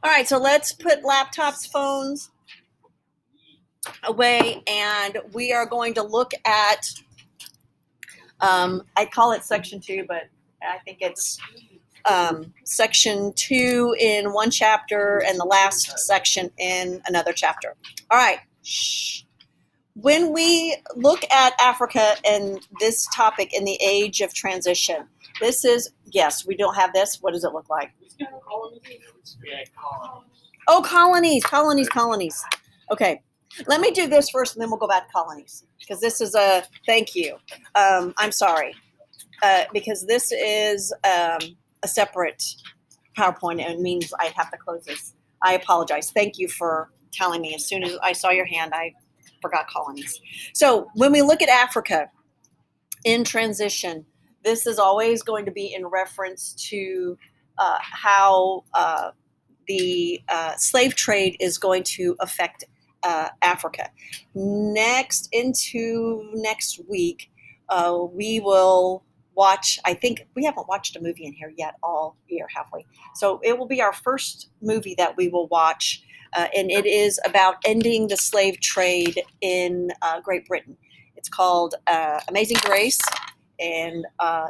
All right, so let's put laptops, phones away, and we are going to look at, I call it section 2, but I think it's section 2 in one chapter and the last section in another chapter. All right. Shh. When we look at Africa and this topic in the age of transition, this is, yes, we don't have this. What does it look like? Oh, colonies. Okay, let me do this first and then we'll go back to colonies because this is a, thank you. I'm sorry, because this is a separate PowerPoint and it means I'd have to close this. I apologize. Thank you for telling me. As soon as I saw your hand, I forgot colonies. So when we look at Africa in transition, this is always going to be in reference to how the slave trade is going to affect Africa. Next week, we will watch, I think we haven't watched a movie in here yet all year, have we? So it will be our first movie that we will watch, and it is about ending the slave trade in Great Britain. It's called Amazing Grace, and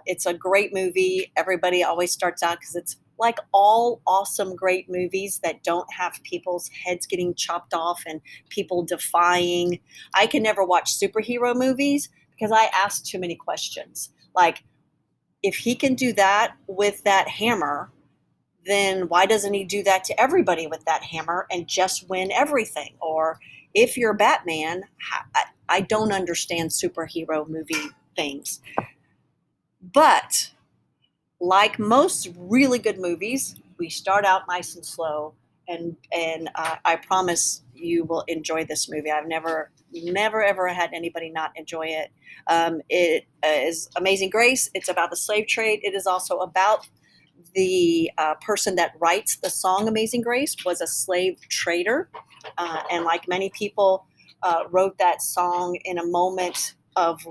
it's a great movie. Everybody always starts out because it's like all awesome, great movies that don't have people's heads getting chopped off and people defying. I can never watch superhero movies because I ask too many questions. Like, if he can do that with that hammer, then why doesn't he do that to everybody with that hammer and just win everything? Or if you're Batman, I don't understand superhero movie things. But like most really good movies, we start out nice and slow, and I promise you will enjoy this movie. I've never ever had anybody not enjoy it. It is Amazing Grace. It's about the slave trade. It is also about the person that writes the song Amazing Grace was a slave trader, and like many people, wrote that song in a moment of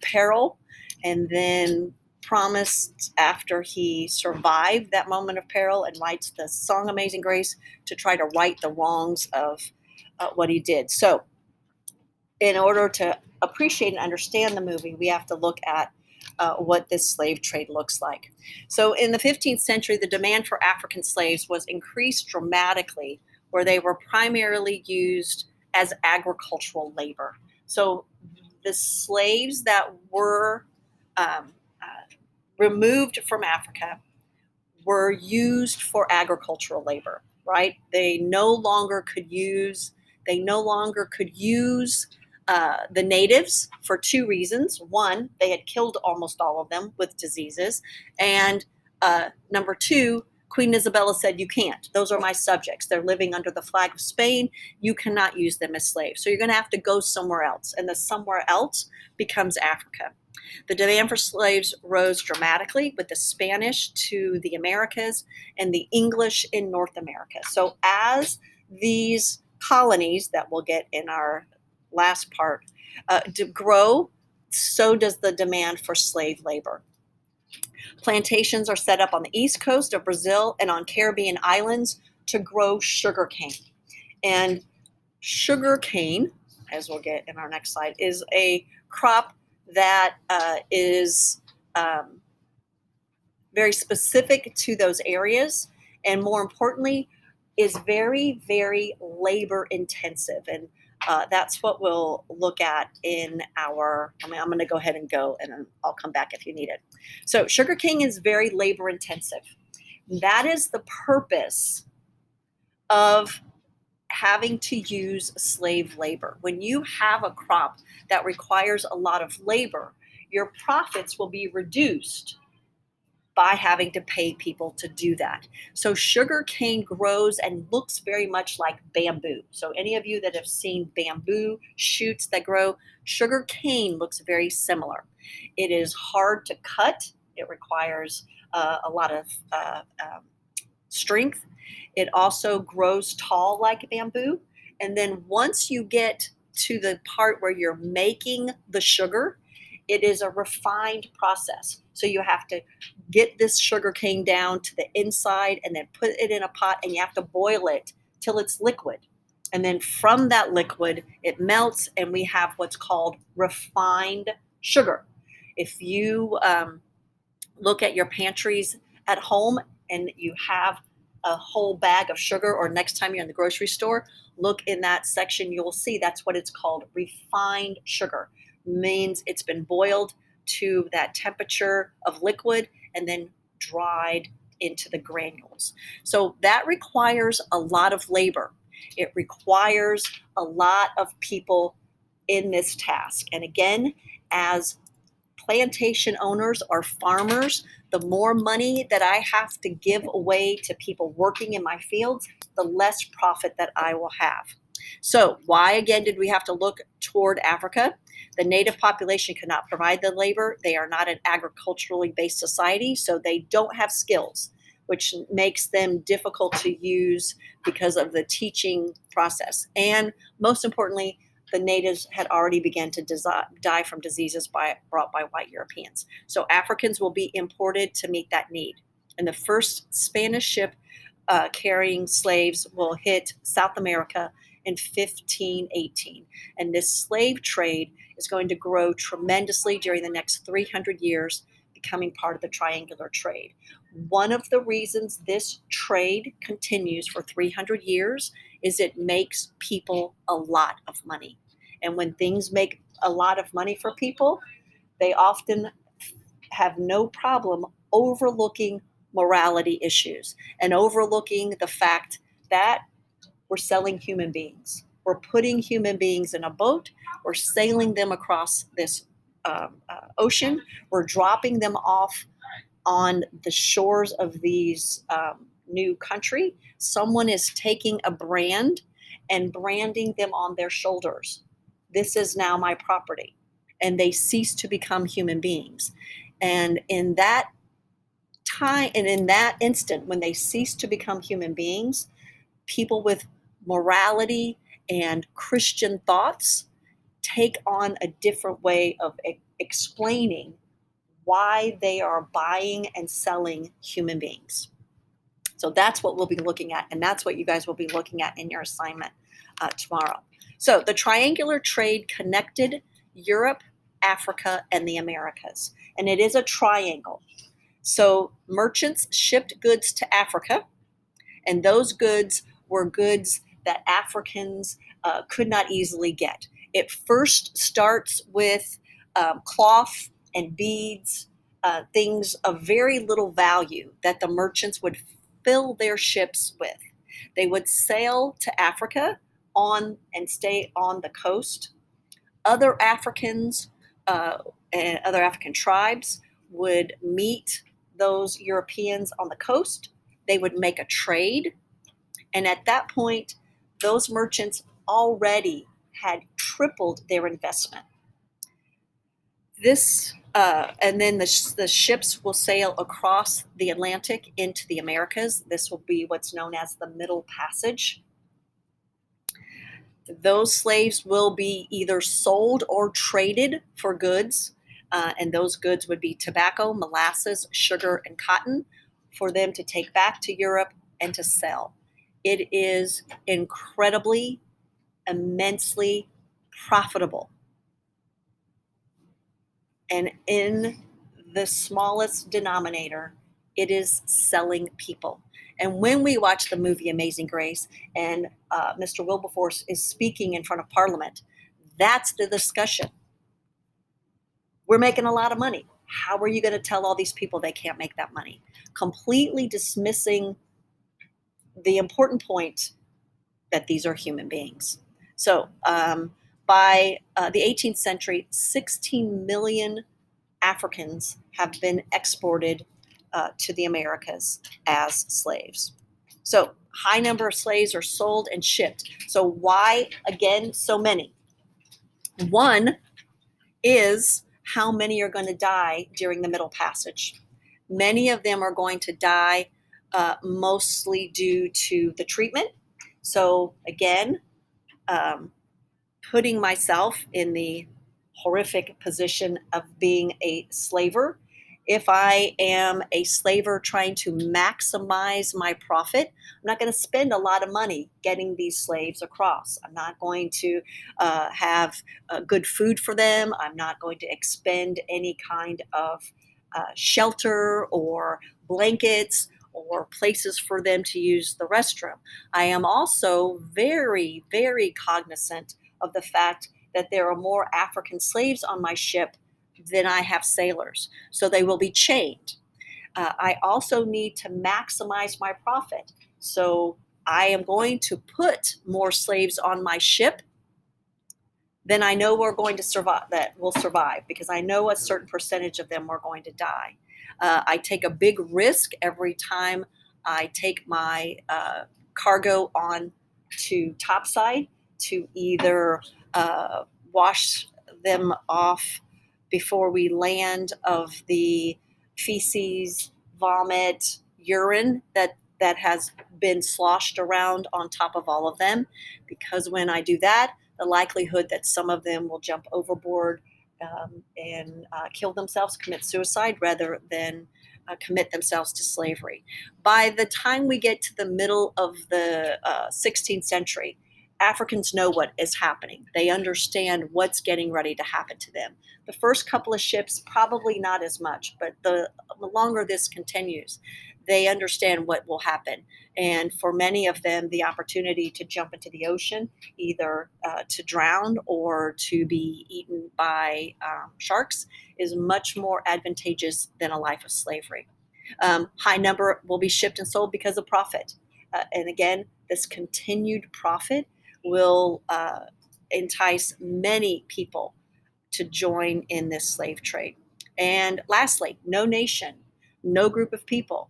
peril, and then promised after he survived that moment of peril and writes the song Amazing Grace to try to right the wrongs of what he did. So in order to appreciate and understand the movie, we have to look at what this slave trade looks like. So in the 15th century, the demand for African slaves was increased dramatically, where they were primarily used as agricultural labor. So the slaves that were removed from Africa were used for agricultural labor, right? They no longer could use the natives for two reasons. One, they had killed almost all of them with diseases. And number two, Queen Isabella said, you can't. Those are my subjects. They're living under the flag of Spain. You cannot use them as slaves. So you're going to have to go somewhere else. And the somewhere else becomes Africa. The demand for slaves rose dramatically with the Spanish to the Americas and the English in North America. So as these colonies that we'll get in our last part to grow, so does the demand for slave labor. Plantations are set up on the east coast of Brazil and on Caribbean islands to grow sugarcane. And sugarcane, as we'll get in our next slide, is a crop that is very specific to those areas, and more importantly, is very, very labor intensive. And that's what we'll look at in our, I'm going to go ahead and go, and I'll come back if you need it. So sugarcane is very labor intensive. That is the purpose of having to use slave labor. When you have a crop that requires a lot of labor, your profits will be reduced by having to pay people to do that. So sugar cane grows and looks very much like bamboo. So any of you that have seen bamboo shoots that grow, sugar cane looks very similar. It is hard to cut. It requires a lot of strength. It also grows tall like bamboo. And then once you get to the part where you're making the sugar, it is a refined process. So you have to get this sugar cane down to the inside and then put it in a pot, and you have to boil it till it's liquid. And then from that liquid, it melts, and we have what's called refined sugar. If you look at your pantries at home and you have a whole bag of sugar, or next time you're in the grocery store, look in that section, you'll see that's what it's called. Refined sugar means it's been boiled to that temperature of liquid and then dried into the granules. So that requires a lot of labor. It requires a lot of people in this task. And again, as plantation owners or farmers, the more money that I have to give away to people working in my fields, the less profit that I will have. So why again did we have to look toward Africa? The native population cannot provide the labor. They are not an agriculturally based society, so they don't have skills, which makes them difficult to use because of the teaching process. And most importantly, the natives had already begun to die from diseases brought by white Europeans. So Africans will be imported to meet that need. And the first Spanish ship carrying slaves will hit South America in 1518. And this slave trade is going to grow tremendously during the next 300 years, becoming part of the triangular trade. One of the reasons this trade continues for 300 years is it makes people a lot of money. And when things make a lot of money for people, they often have no problem overlooking morality issues and overlooking the fact that we're selling human beings. We're putting human beings in a boat. We're sailing them across this ocean. We're dropping them off on the shores of these new country. Someone is taking a brand and branding them on their shoulders. This is now my property. And they cease to become human beings. And in that time, and in that instant, when they cease to become human beings, people with morality and Christian thoughts take on a different way of explaining why they are buying and selling human beings. So that's what we'll be looking at, and that's what you guys will be looking at in your assignment tomorrow. So the triangular trade connected Europe, Africa, and the Americas, and it is a triangle. So merchants shipped goods to Africa, and those goods were goods that Africans could not easily get. It first starts with cloth and beads, things of very little value that the merchants would fill their ships with. They would sail to Africa and stay on the coast. Other Africans and other African tribes would meet those Europeans on the coast. They would make a trade. And at that point, those merchants already had tripled their investment. And then the ships will sail across the Atlantic into the Americas. This will be what's known as the Middle Passage. Those slaves will be either sold or traded for goods, and those goods would be tobacco, molasses, sugar, and cotton for them to take back to Europe and to sell. It is incredibly, immensely profitable. And in the smallest denominator, it is selling people. And when we watch the movie Amazing Grace and Mr. Wilberforce is speaking in front of Parliament, that's the discussion. We're making a lot of money. How are you going to tell all these people they can't make that money? Completely dismissing the important point that these are human beings. So by the 18th century, 16 million Africans have been exported to the Americas as slaves. So high number of slaves are sold and shipped. So why, again, so many? One is how many are going to die during the Middle Passage. Many of them are going to die mostly due to the treatment. So again, putting myself in the horrific position of being a slaver. If I am a slaver trying to maximize my profit, I'm not going to spend a lot of money getting these slaves across. I'm not going to have good food for them. I'm not going to expend any kind of shelter or blankets or places for them to use the restroom. I am also very, very cognizant of the fact that there are more African slaves on my ship than I have sailors. So they will be chained. I also need to maximize my profit. So I am going to put more slaves on my ship than I know we're going to survive, that will survive, because I know a certain percentage of them are going to die. I take a big risk every time I take my cargo on to topside to either wash them off before we land of the feces, vomit, urine that has been sloshed around on top of all of them. Because when I do that, the likelihood that some of them will jump overboard and kill themselves, commit suicide, rather than commit themselves to slavery. By the time we get to the middle of the 16th century, Africans know what is happening. They understand what's getting ready to happen to them. The first couple of ships, probably not as much, but the longer this continues, they understand what will happen. And for many of them, the opportunity to jump into the ocean, either to drown or to be eaten by sharks, is much more advantageous than a life of slavery. High number will be shipped and sold because of profit. And again, this continued profit will entice many people to join in this slave trade. And lastly, no nation, no group of people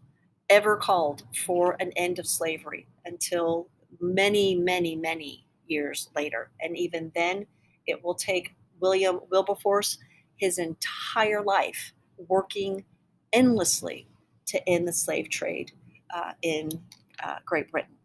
ever called for an end of slavery until many, many, many years later. And even then, it will take William Wilberforce his entire life working endlessly to end the slave trade in Great Britain.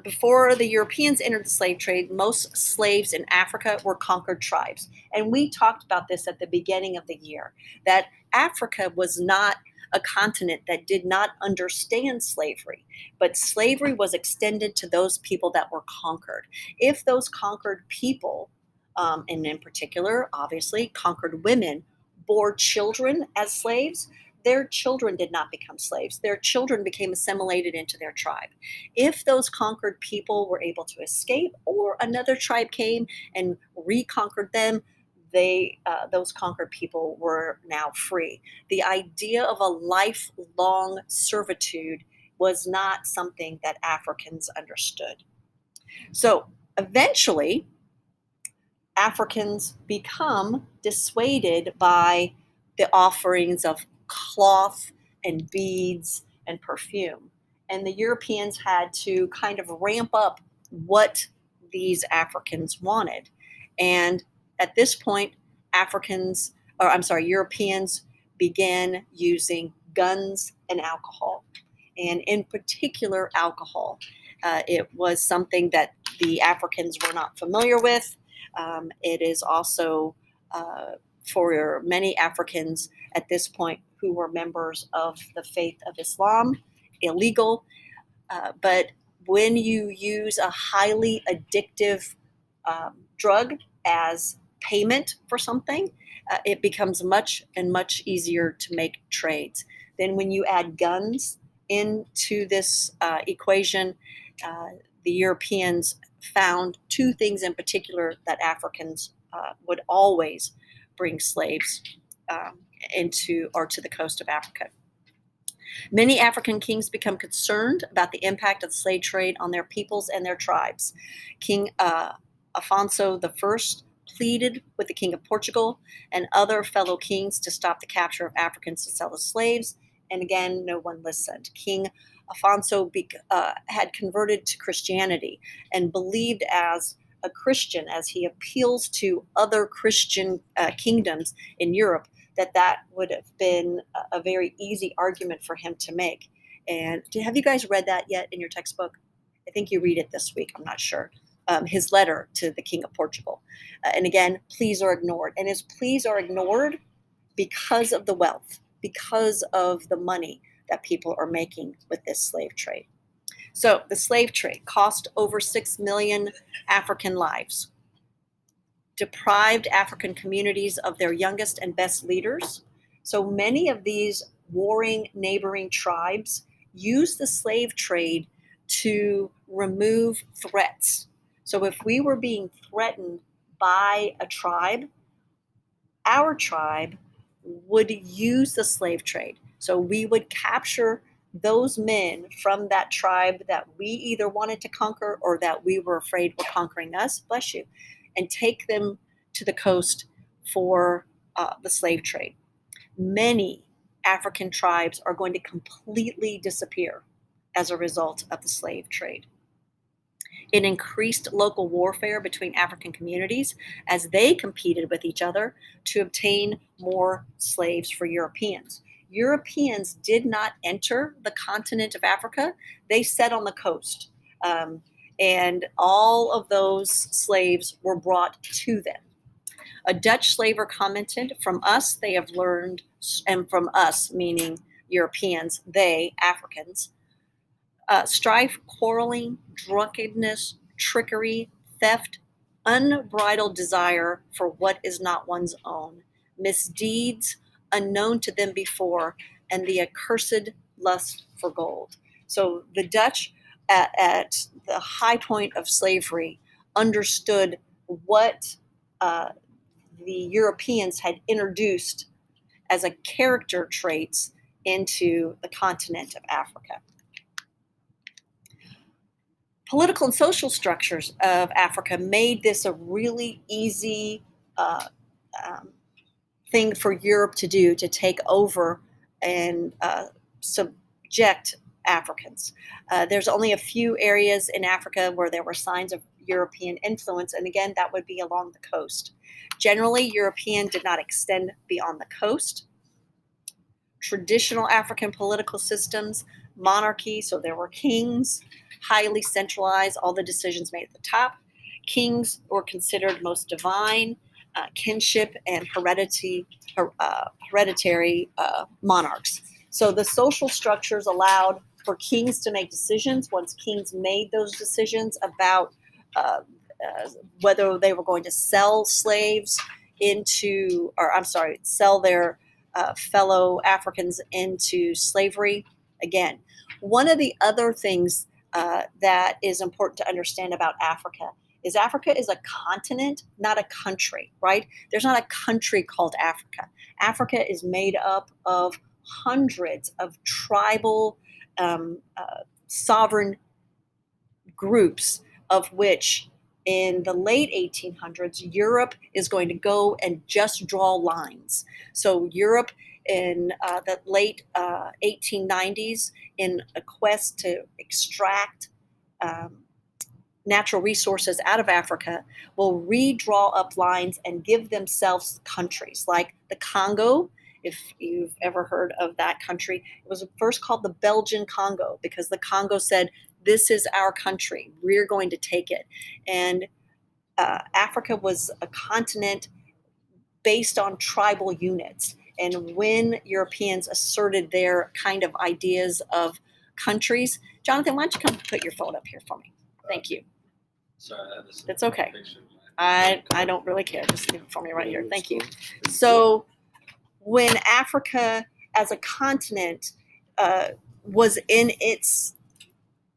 Before the Europeans entered the slave trade, most slaves in Africa were conquered tribes. And we talked about this at the beginning of the year, that Africa was not a continent that did not understand slavery, but slavery was extended to those people that were conquered. If those conquered people, and in particular, obviously, conquered women, bore children as slaves, their children did not become slaves. Their children became assimilated into their tribe. If those conquered people were able to escape, or another tribe came and reconquered them, those conquered people were now free. The idea of a lifelong servitude was not something that Africans understood. So eventually, Africans become dissuaded by the offerings of cloth and beads and perfume. And the Europeans had to kind of ramp up what these Africans wanted. And at this point, Europeans began using guns and alcohol, and in particular, alcohol. It was something that the Africans were not familiar with. It is also for many Africans at this point who were members of the faith of Islam, illegal. But when you use a highly addictive drug as payment for something, it becomes much and much easier to make trades. Then when you add guns into this equation, the Europeans found two things in particular that Africans would always bring slaves into or to the coast of Africa. Many African kings become concerned about the impact of the slave trade on their peoples and their tribes. King Afonso I pleaded with the King of Portugal and other fellow kings to stop the capture of Africans to sell as slaves, and again, no one listened. King Afonso had converted to Christianity and believed as a Christian, as he appeals to other Christian kingdoms in Europe, that would have been a very easy argument for him to make. And have you guys read that yet in your textbook? I think you read it this week. I'm not sure. his letter to the King of Portugal. And again, pleas are ignored. And his pleas are ignored because of the wealth, because of the money that people are making with this slave trade. So the slave trade cost over 6 million African lives, deprived African communities of their youngest and best leaders. So many of these warring neighboring tribes use the slave trade to remove threats. So if we were being threatened by a tribe, our tribe would use the slave trade. So we would capture those men from that tribe that we either wanted to conquer or that we were afraid were conquering us, bless you, and take them to the coast for the slave trade. Many African tribes are going to completely disappear as a result of the slave trade. It increased local warfare between African communities as they competed with each other to obtain more slaves for Europeans. Europeans did not enter the continent of Africa. They set on the coast. And all of those slaves were brought to them. A Dutch slaver commented, "From us they have learned," and from us, meaning Europeans, they, Africans, strife, quarreling, drunkenness, trickery, theft, unbridled desire for what is not one's own, misdeeds unknown to them before, and the accursed lust for gold. So the Dutch, at the high point of slavery, understood what the Europeans had introduced as a character traits into the continent of Africa. Political and social structures of Africa made this a really easy thing for Europe to do, to take over and subject Africans. There's only a few areas in Africa where there were signs of European influence, and again, that would be along the coast. Generally, European did not extend beyond the coast. Traditional African political systems, monarchy, so there were kings, highly centralized, all the decisions made at the top. Kings were considered most divine, kinship and hereditary monarchs. So the social structures allowed for kings to make decisions. Once kings made those decisions about whether they were going to sell slaves into, or I'm sorry, sell their fellow Africans into slavery. Again, one of the other things that is important to understand about Africa is a continent, not a country, right? There's not a country called Africa. Africa is made up of hundreds of tribal sovereign groups, of which in the late 1800s, Europe is going to go and just draw lines. So Europe in the late 1890s, in a quest to extract natural resources out of Africa, will redraw up lines and give themselves countries like the Congo. If you've ever heard of that country, it was first called the Belgian Congo because the Congo said, "This is our country. We're going to take it." And Africa was a continent based on tribal units. And when Europeans asserted their kind of ideas of countries, Jonathan, why don't you come put your phone up here for me? Thank you. Sorry, That's okay. I don't really care. Just leave it for me right here. Thank you. So when Africa as a continent was in its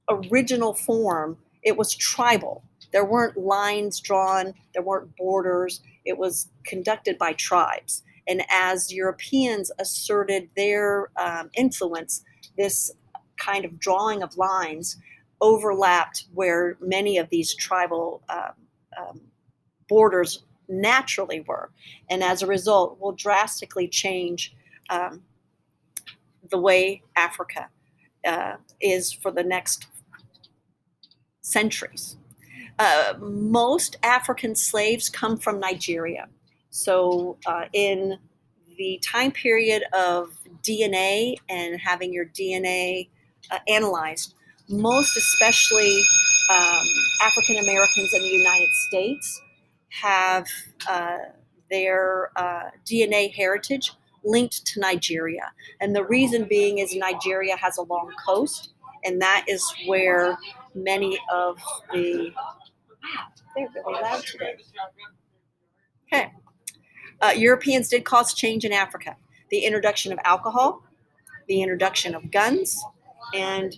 original form, it was tribal. There weren't lines drawn. There weren't borders. It was conducted by tribes. And as Europeans asserted their influence, this kind of drawing of lines overlapped where many of these tribal borders naturally were. And as a result, will drastically change the way Africa is for the next centuries. Most African slaves come from Nigeria. So in the time period of DNA and having your DNA analyzed, most especially African Americans in the United States have their DNA heritage linked to Nigeria. And the reason being is Nigeria has a long coast, and that is where many of the, wow, they're really loud today. Okay. Europeans did cause change in Africa. The introduction of alcohol, the introduction of guns, and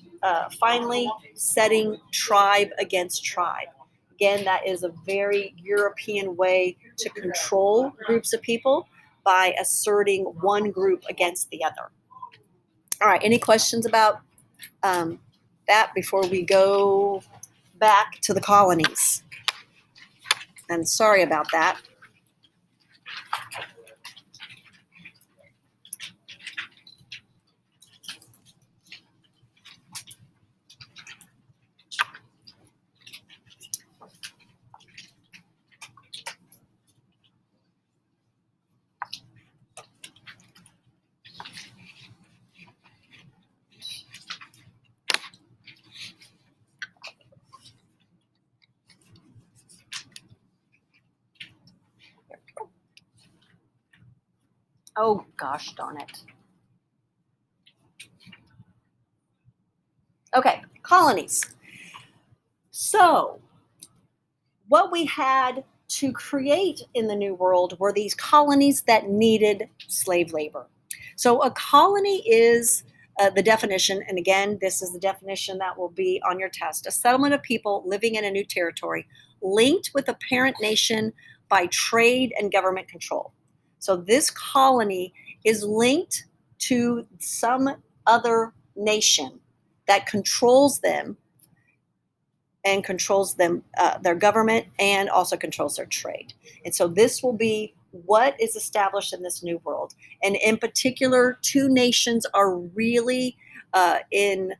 finally setting tribe against tribe. Again, that is a very European way to control groups of people by asserting one group against the other. All right, any questions about that before we go back to the colonies? And sorry about that. Oh, gosh darn it. Okay, colonies. So, what we had to create in the New World were these colonies that needed slave labor. So, a colony is the definition, and again, this is the definition that will be on your test: a settlement of people living in a new territory linked with a parent nation by trade and government control. So, this colony is linked to some other nation that controls them and controls them, their government, and also controls their trade. And so this will be what is established in this new world. And in particular, two nations are really in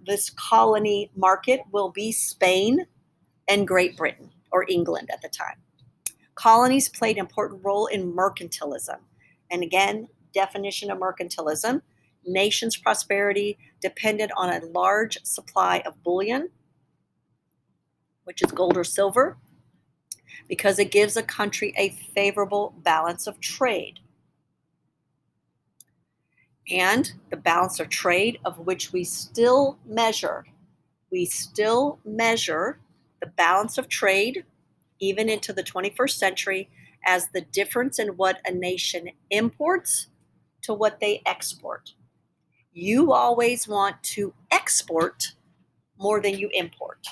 this colony market will be Spain and Great Britain, or England at the time. Colonies played an important role in mercantilism. And again, definition of mercantilism: nation's prosperity depended on a large supply of bullion, which is gold or silver, because it gives a country a favorable balance of trade. And the balance of trade, of which we still measure the balance of trade, even into the 21st century, as the difference in what a nation imports to what they export. You always want to export more than you import.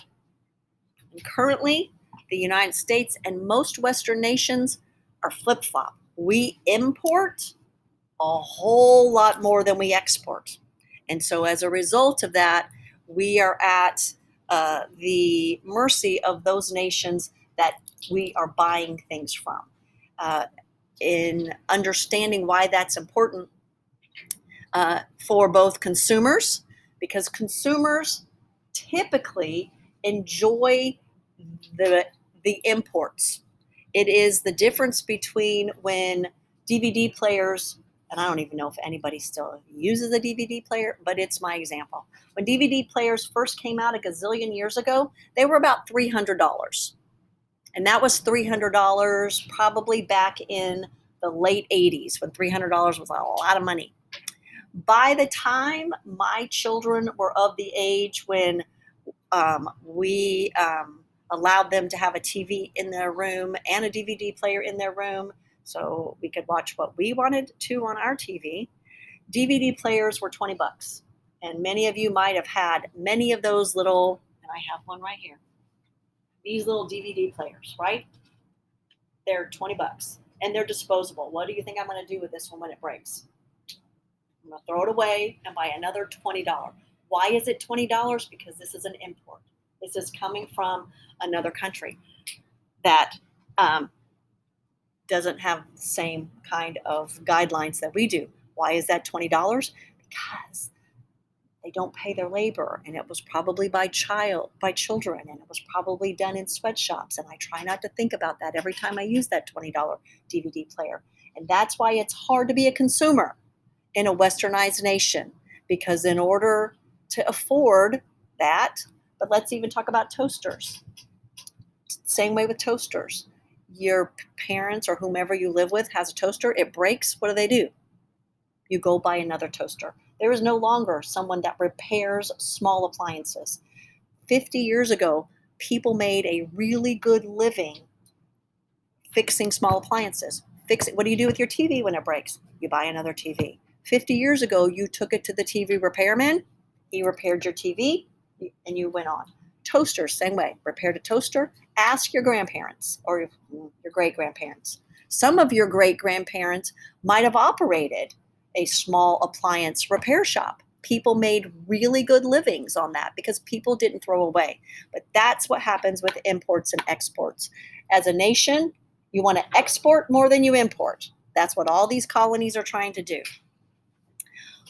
And currently, the United States and most Western nations are flip-flop. We import a whole lot more than we export. And so as a result of that, we are at the mercy of those nations that we are buying things from. In understanding why that's important for both consumers, because consumers typically enjoy the imports. It is the difference between when DVD players, and I don't even know if anybody still uses a DVD player, but it's my example. When DVD players first came out a gazillion years ago, they were about $300. And that was $300 probably back in the late 80s, when $300 was a lot of money. By the time my children were of the age when we allowed them to have a TV in their room and a DVD player in their room so we could watch what we wanted to on our TV, DVD players were $20. And many of you might have had many of those little, and I have one right here, these little DVD players, right? They're $20 and they're disposable. What do you think I'm going to do with this one when it breaks? I'm going to throw it away and buy another $20. Why is it $20? Because this is an import. This is coming from another country that doesn't have the same kind of guidelines that we do. Why is that $20? Because they don't pay their labor, and it was probably by children, and it was probably done in sweatshops. And I try not to think about that every time I use that $20 DVD player. And that's why it's hard to be a consumer in a westernized nation, because in order to afford that, But let's even talk about toasters. Same way with toasters. Your parents or whomever you live with has a toaster. It breaks. What do? You go buy another toaster. There is no longer someone that repairs small appliances. 50 years ago, people made a really good living fixing small appliances. What do you do with your TV when it breaks? You buy another TV. 50 years ago, you took it to the TV repairman. He repaired your TV, and you went on. Toasters, same way. Repaired a toaster. Ask your grandparents or your great-grandparents. Some of your great-grandparents might have operated a small appliance repair shop. People made really good livings on that because people didn't throw away. But that's what happens with imports and exports. As a nation, you want to export more than you import. That's what all these colonies are trying to do.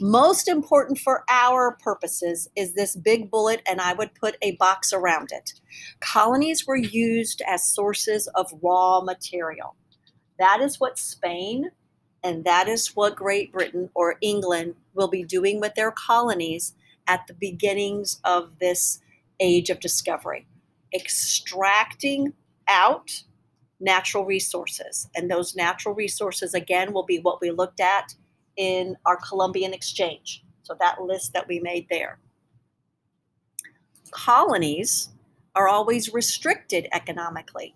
Most important for our purposes is this big bullet, and I would put a box around it. Colonies were used as sources of raw material. That is what Spain and that is what Great Britain or England will be doing with their colonies at the beginnings of this age of discovery. Extracting out natural resources. And those natural resources, again, will be what we looked at in our Columbian Exchange. So that list that we made there. Colonies are always restricted economically.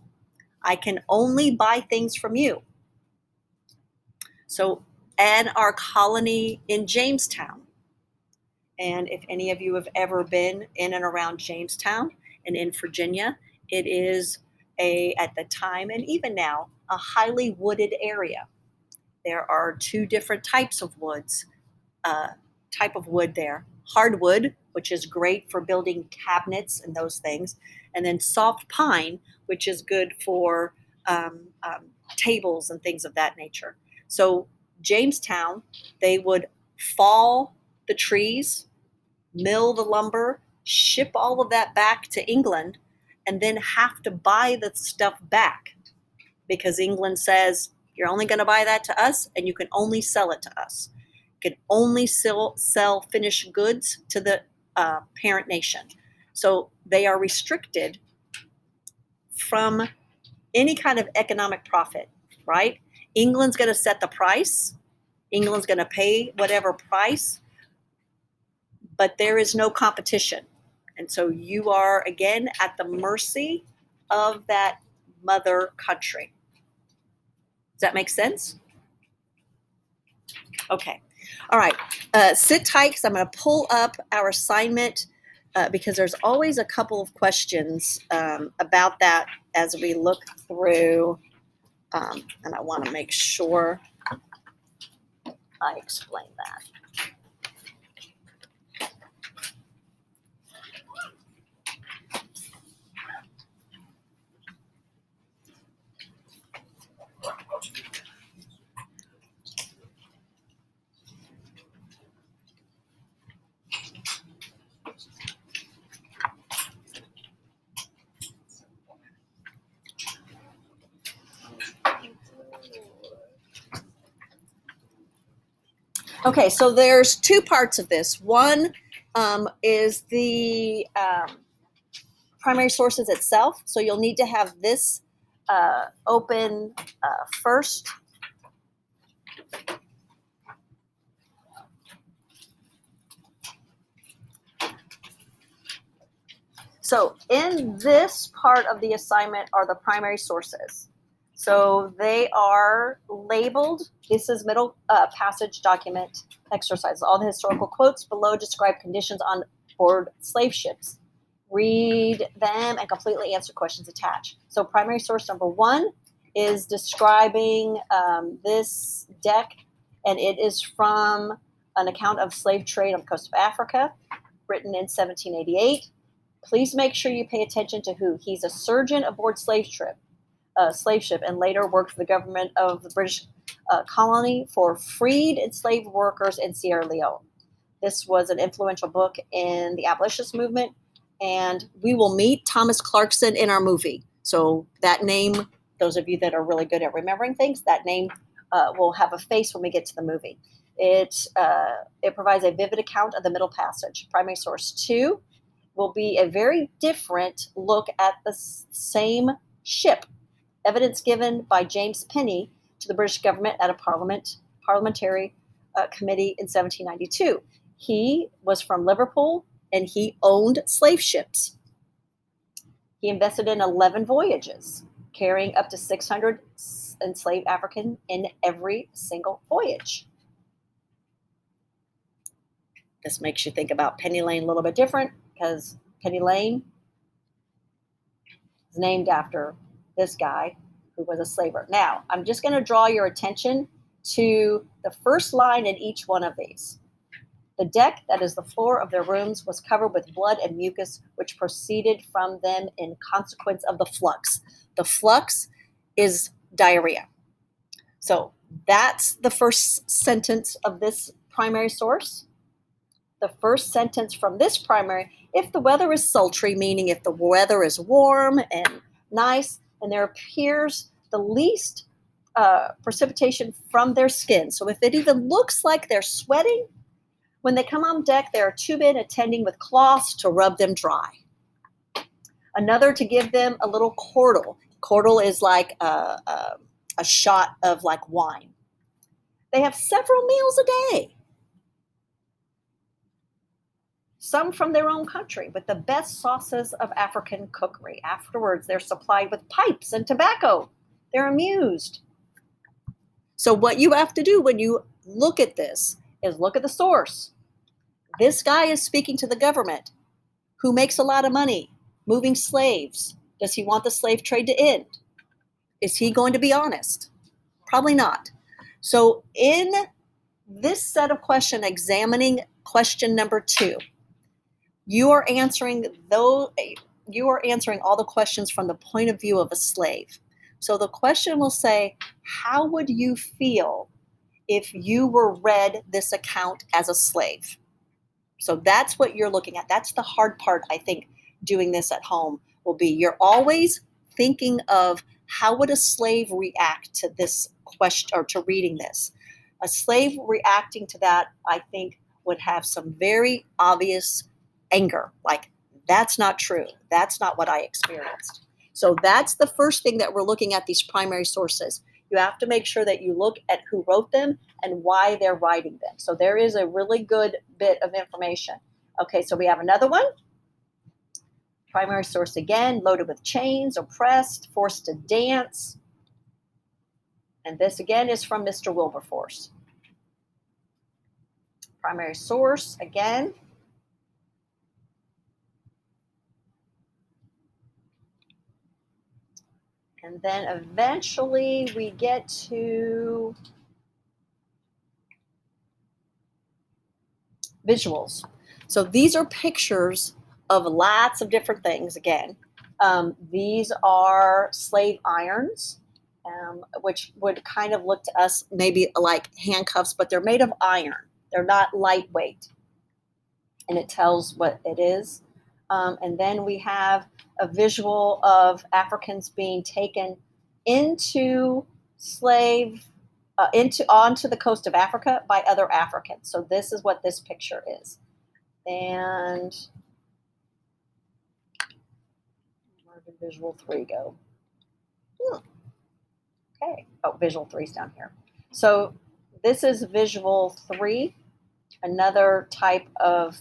I can only buy things from you. So, and our colony in Jamestown. And if any of you have ever been in and around Jamestown and in Virginia, it is at the time and even now, a highly wooded area. There are two different types of wood there. Hardwood, which is great for building cabinets and those things, and then soft pine, which is good for tables and things of that nature. So Jamestown, they would fall the trees, mill the lumber, ship all of that back to England, and then have to buy the stuff back because England says, you're only going to buy that to us and you can only sell it to us. You can only sell finished goods to the parent nation. So they are restricted from any kind of economic profit, right? England's going to set the price. England's going to pay whatever price, but there is no competition. And so you are, again, at the mercy of that mother country. Does that make sense? Okay. All right. Sit tight because I'm going to pull up our assignment because there's always a couple of questions about that as we look through. And I want to make sure I explain that. Okay, so there's two parts of this. One is the primary sources itself. So you'll need to have this open first. So in this part of the assignment are the primary sources. So they are labeled. This is middle passage document exercise. All the historical quotes below describe conditions on board slave ships. Read them and completely answer questions attached. So primary source number one is describing this deck, and it is from an account of slave trade on the coast of Africa, written in 1788. Please make sure you pay attention to who. He's a surgeon aboard slave ship and later worked for the government of the British colony for freed enslaved workers in Sierra Leone. This was an influential book in the abolitionist movement, and we will meet Thomas Clarkson in our movie. So that name, those of you that are really good at remembering things, that name will have a face when we get to the movie. It provides a vivid account of the Middle Passage. Primary source 2 will be a very different look at the same ship. Evidence given by James Penny to the British government at a parliamentary committee in 1792. He was from Liverpool and he owned slave ships. He invested in 11 voyages, carrying up to 600 enslaved African in every single voyage. This makes you think about Penny Lane a little bit different because Penny Lane is named after this guy who was a slaver. Now, I'm just going to draw your attention to the first line in each one of these. The deck, that is the floor of their rooms, was covered with blood and mucus, which proceeded from them in consequence of the flux. The flux is diarrhea. So that's the first sentence of this primary source. The first sentence from this primary, if the weather is sultry, meaning if the weather is warm and nice, and there appears the least precipitation from their skin. So if it even looks like they're sweating, when they come on deck, there are 2 men attending with cloths to rub them dry. Another to give them a little cordial. Cordial is like a shot of like wine. They have several meals a day. Some from their own country with the best sauces of African cookery. Afterwards, they're supplied with pipes and tobacco. They're amused. So what you have to do when you look at this is look at the source. This guy is speaking to the government who makes a lot of money moving slaves. Does he want the slave trade to end? Is he going to be honest? Probably not. So in this set of questions, examining question number 2, you are answering all the questions from the point of view of a slave. So the question will say, how would you feel if you were read this account as a slave? So that's what you're looking at. That's the hard part, I think, doing this at home will be. You're always thinking of how would a slave react to this question or to reading this. A slave reacting to that, I think, would have some very obvious anger, like, that's not true. That's not what I experienced. So that's the first thing that we're looking at, these primary sources. You have to make sure that you look at who wrote them and why they're writing them. So there is a really good bit of information. Okay, so we have another one. Primary source again, loaded with chains, oppressed, forced to dance. And this again is from Mr. Wilberforce. Primary source again. And then eventually we get to visuals. So these are pictures of lots of different things again. These are slave irons, which would kind of look to us maybe like handcuffs, but they're made of iron. They're not lightweight. And it tells what it is. And then we have a visual of Africans being taken into onto the coast of Africa by other Africans. So this is what this picture is. And where did visual 3 go? Okay. Oh, visual 3 is down here. So this is visual 3, another type of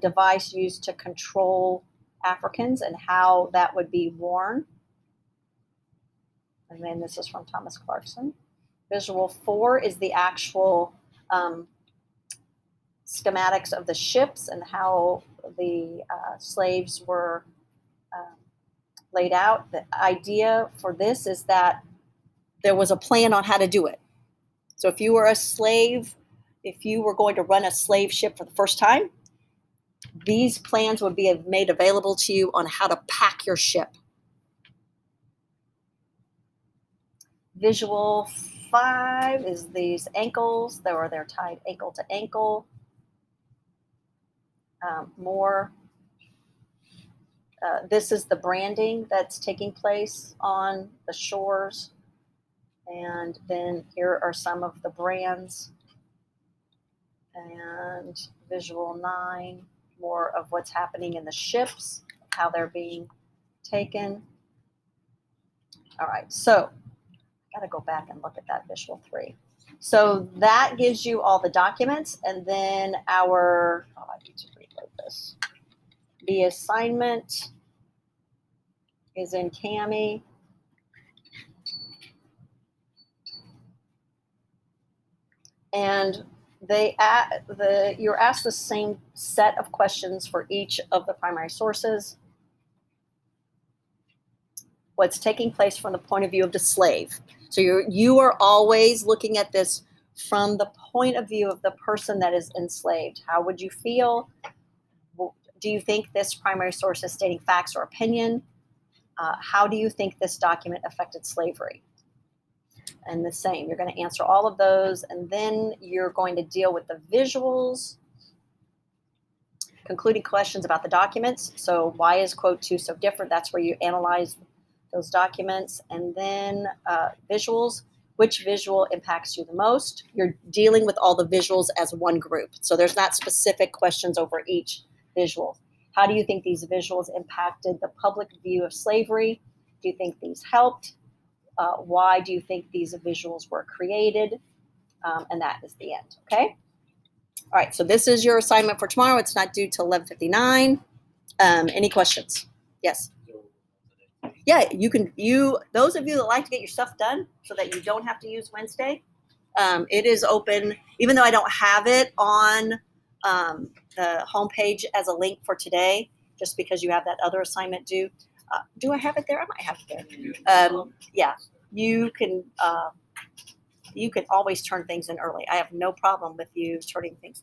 device used to control Africans and how that would be worn. And then this is from Thomas Clarkson. Visual 4 is the actual schematics of the ships and how the slaves were laid out. The idea for this is that there was a plan on how to do it. So if you were a slave, if you were going to run a slave ship for the first time, these plans would be made available to you on how to pack your ship. Visual 5 is these ankles. They're tied ankle to ankle. This is the branding that's taking place on the shores. And then here are some of the brands. And visual 9 more of what's happening in the ships, how they're being taken. All right, so got to go back and look at that visual 3. So that gives you all the documents, and then I need to reload this. The assignment is in Kami. And you're asked the same set of questions for each of the primary sources. What's taking place from the point of view of the slave. So you are always looking at this from the point of view of the person that is enslaved. How would you feel? Do you think this primary source is stating facts or opinion? How do you think this document affected slavery? And the same, you're going to answer all of those, and then you're going to deal with the visuals, concluding questions about the documents. So why is quote 2 so different? That's where you analyze those documents. And then visuals, which visual impacts you the most? You're dealing with all the visuals as one group. So there's not specific questions over each visual. How do you think these visuals impacted the public view of slavery? Do you think these helped? Why do you think these visuals were created? And that is the end, okay? All right, so this is your assignment for tomorrow. It's not due till 11:59. Any questions? Yes. Yeah, those of you that like to get your stuff done so that you don't have to use Wednesday, it is open, even though I don't have it on the homepage as a link for today, just because you have that other assignment due. Do I have it there? I might have it there. Yeah, you can always turn things in early. I have no problem with you turning things.